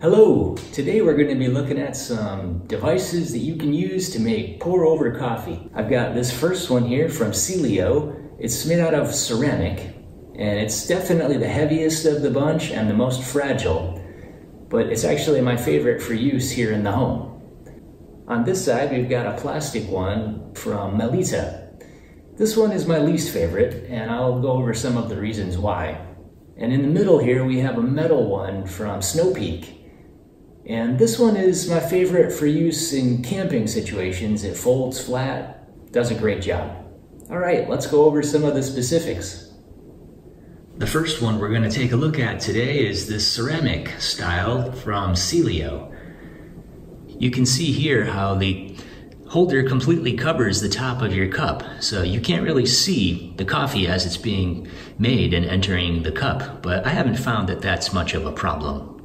Hello! Today we're going to be looking at some devices that you can use to make pour-over coffee. I've got this first one here from Cilio. It's made out of ceramic, and it's definitely the heaviest of the bunch and the most fragile, but it's actually my favorite for use here in the home. On this side we've got a plastic one from Melitta. This one is my least favorite, and I'll go over some of the reasons why. And in the middle here we have a metal one from Snow Peak. And this one is my favorite for use in camping situations. It folds flat, does a great job. All right, let's go over some of the specifics. The first one we're going to take a look at today is this ceramic style from Cilio. You can see here how the holder completely covers the top of your cup, so you can't really see the coffee as it's being made and entering the cup, but I haven't found that that's much of a problem.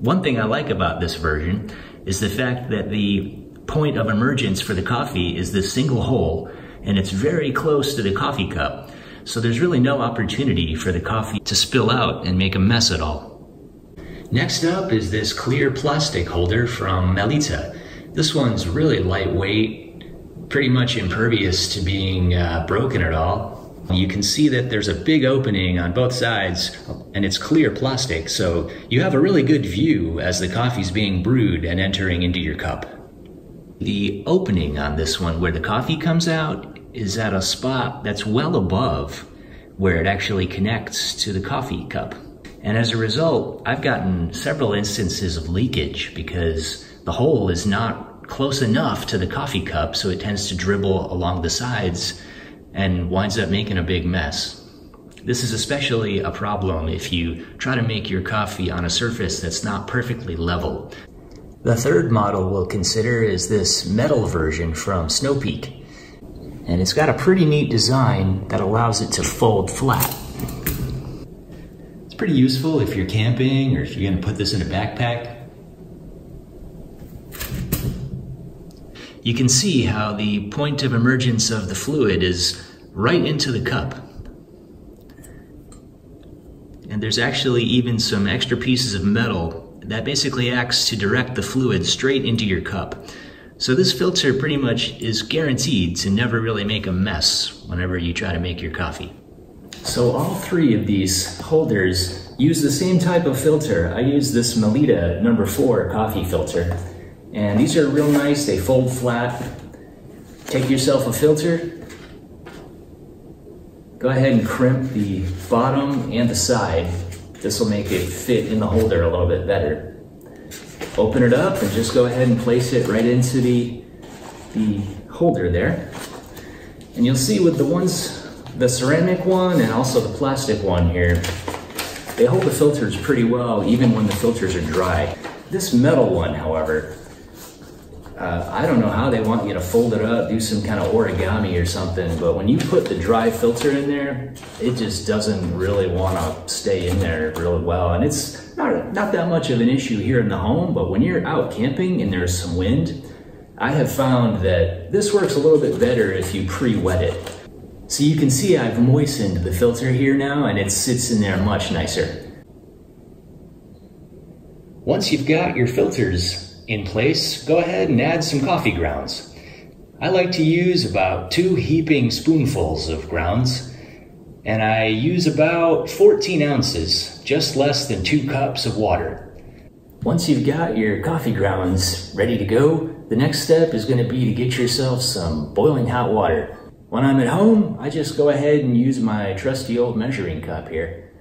One thing I like about this version is the fact that the point of emergence for the coffee is this single hole, and it's very close to the coffee cup, so there's really no opportunity for the coffee to spill out and make a mess at all. Next up is this clear plastic holder from Melitta. This one's really lightweight, pretty much impervious to being broken at all. You can see that there's a big opening on both sides, and it's clear plastic, so you have a really good view as the coffee's being brewed and entering into your cup. The opening on this one where the coffee comes out is at a spot that's well above where it actually connects to the coffee cup. And as a result, I've gotten several instances of leakage because the hole is not close enough to the coffee cup, so it tends to dribble along the sides and winds up making a big mess. This is especially a problem if you try to make your coffee on a surface that's not perfectly level. The third model we'll consider is this metal version from Snow Peak. And it's got a pretty neat design that allows it to fold flat. It's pretty useful if you're camping or if you're gonna put this in a backpack. You can see how the point of emergence of the fluid is right into the cup. And there's actually even some extra pieces of metal that basically acts to direct the fluid straight into your cup. So this filter pretty much is guaranteed to never really make a mess whenever you try to make your coffee. So all three of these holders use the same type of filter. I use this Melitta No. 4 coffee filter. And these are real nice, they fold flat. Take yourself a filter, go ahead and crimp the bottom and the side. This will make it fit in the holder a little bit better. Open it up and just go ahead and place it right into the holder there. And you'll see with the ceramic one and also the plastic one here, they hold the filters pretty well even when the filters are dry. This metal one, however, I don't know how they want you to fold it up, do some kind of origami or something, but when you put the dry filter in there, it just doesn't really want to stay in there really well. And it's not that much of an issue here in the home, but when you're out camping and there's some wind, I have found that this works a little bit better if you pre-wet it. So you can see I've moistened the filter here now, and it sits in there much nicer. Once you've got your filters in place, go ahead and add some coffee grounds. I like to use about 2 heaping spoonfuls of grounds, and I use about 14 ounces, just less than 2 cups of water. Once you've got your coffee grounds ready to go, the next step is going to be to get yourself some boiling hot water. When I'm at home, I just go ahead and use my trusty old measuring cup here.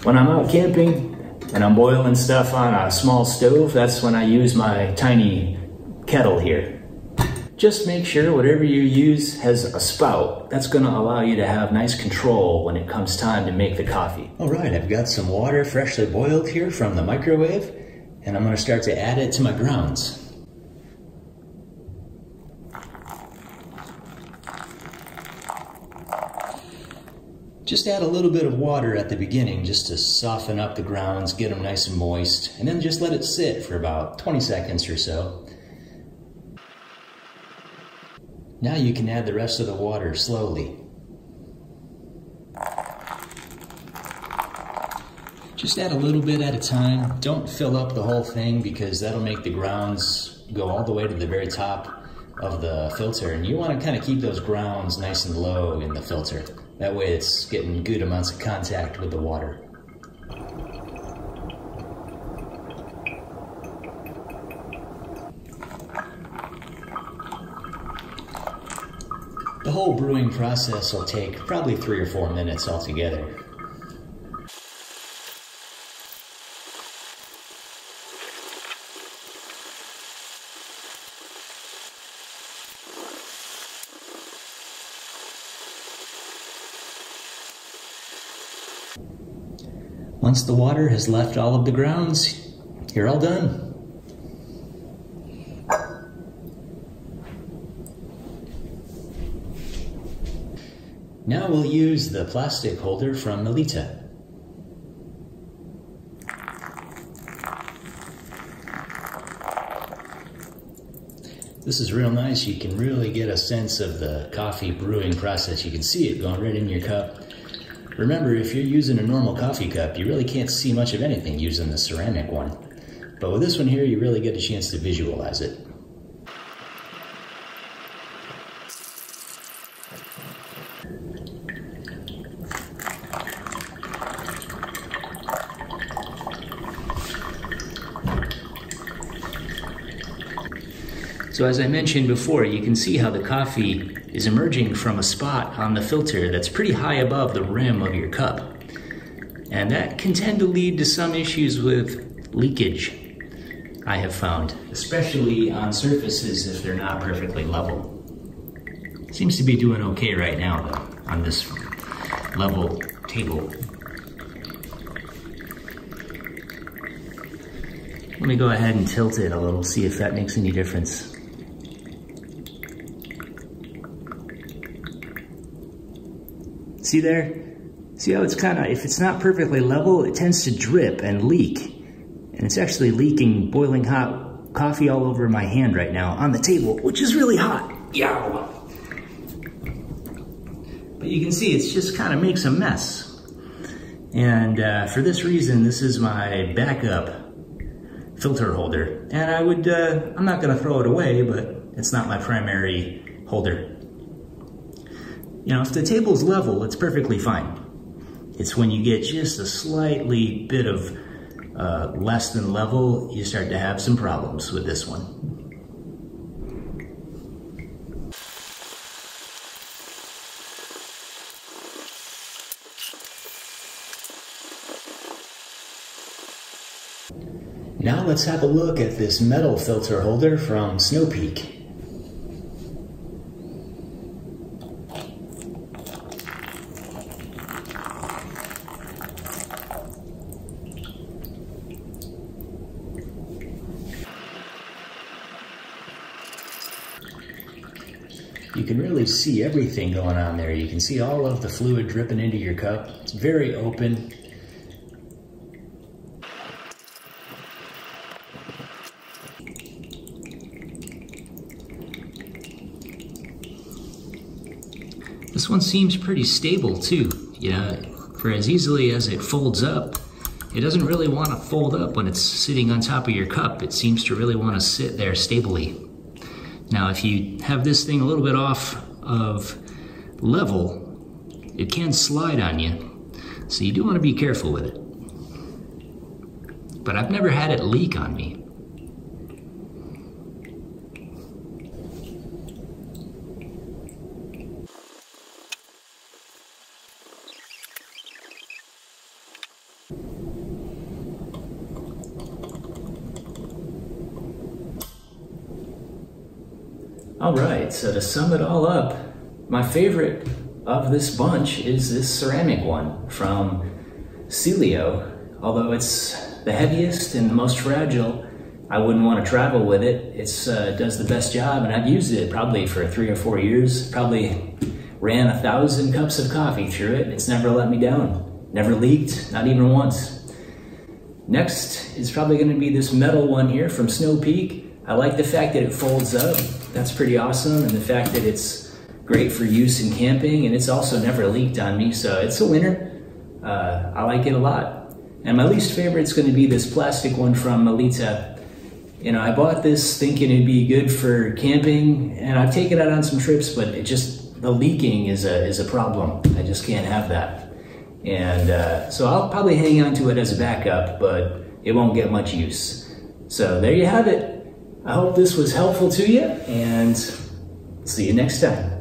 When I'm out camping, and I'm boiling stuff on a small stove, that's when I use my tiny kettle here. Just make sure whatever you use has a spout. That's gonna allow you to have nice control when it comes time to make the coffee. All right, I've got some water freshly boiled here from the microwave, and I'm gonna start to add it to my grounds. Just add a little bit of water at the beginning just to soften up the grounds, get them nice and moist, and then just let it sit for about 20 seconds or so. Now you can add the rest of the water slowly. Just add a little bit at a time. Don't fill up the whole thing because that'll make the grounds go all the way to the very top of the filter. And you want to kind of keep those grounds nice and low in the filter. That way it's getting good amounts of contact with the water. The whole brewing process will take probably 3 or 4 minutes altogether. Once the water has left all of the grounds, you're all done. Now we'll use the plastic holder from Melitta. This is real nice. You can really get a sense of the coffee brewing process. You can see it going right in your cup. Remember, if you're using a normal coffee cup, you really can't see much of anything using the ceramic one. But with this one here, you really get a chance to visualize it. So as I mentioned before, you can see how the coffee is emerging from a spot on the filter that's pretty high above the rim of your cup. And that can tend to lead to some issues with leakage, I have found, especially on surfaces if they're not perfectly level. Seems to be doing okay right now though, on this level table. Let me go ahead and tilt it a little, see if that makes any difference. See there? See how it's kind of, if it's not perfectly level, it tends to drip and leak. And it's actually leaking boiling hot coffee all over my hand right now on the table, which is really hot. Yow! But you can see it's just kind of makes a mess. And for this reason, this is my backup filter holder. And I'm not gonna throw it away, but it's not my primary holder. You know, if the table's level, it's perfectly fine. It's when you get just a slightly bit of less than level, you start to have some problems with this one. Now let's have a look at this metal filter holder from Snow Peak. You can really see everything going on there. You can see all of the fluid dripping into your cup. It's very open. This one seems pretty stable too. Yeah, for as easily as it folds up, it doesn't really want to fold up when it's sitting on top of your cup. It seems to really want to sit there stably. Now, if you have this thing a little bit off of level, it can slide on you. So you do want to be careful with it. But I've never had it leak on me. All right, so to sum it all up, my favorite of this bunch is this ceramic one from Cilio. Although it's the heaviest and the most fragile, I wouldn't want to travel with it. It does the best job, and I've used it probably for 3 or 4 years. Probably ran 1,000 cups of coffee through it. It's never let me down. Never leaked, not even once. Next is probably going to be this metal one here from Snow Peak. I like the fact that it folds up. That's pretty awesome, and the fact that it's great for use in camping, and it's also never leaked on me, so it's a winner. I like it a lot. And my least favorite is going to be this plastic one from Melitta. You know, I bought this thinking it'd be good for camping, and I've taken it on some trips, but the leaking is a problem. I just can't have that. And so I'll probably hang on to it as a backup, but it won't get much use. So there you have it. I hope this was helpful to you, and see you next time.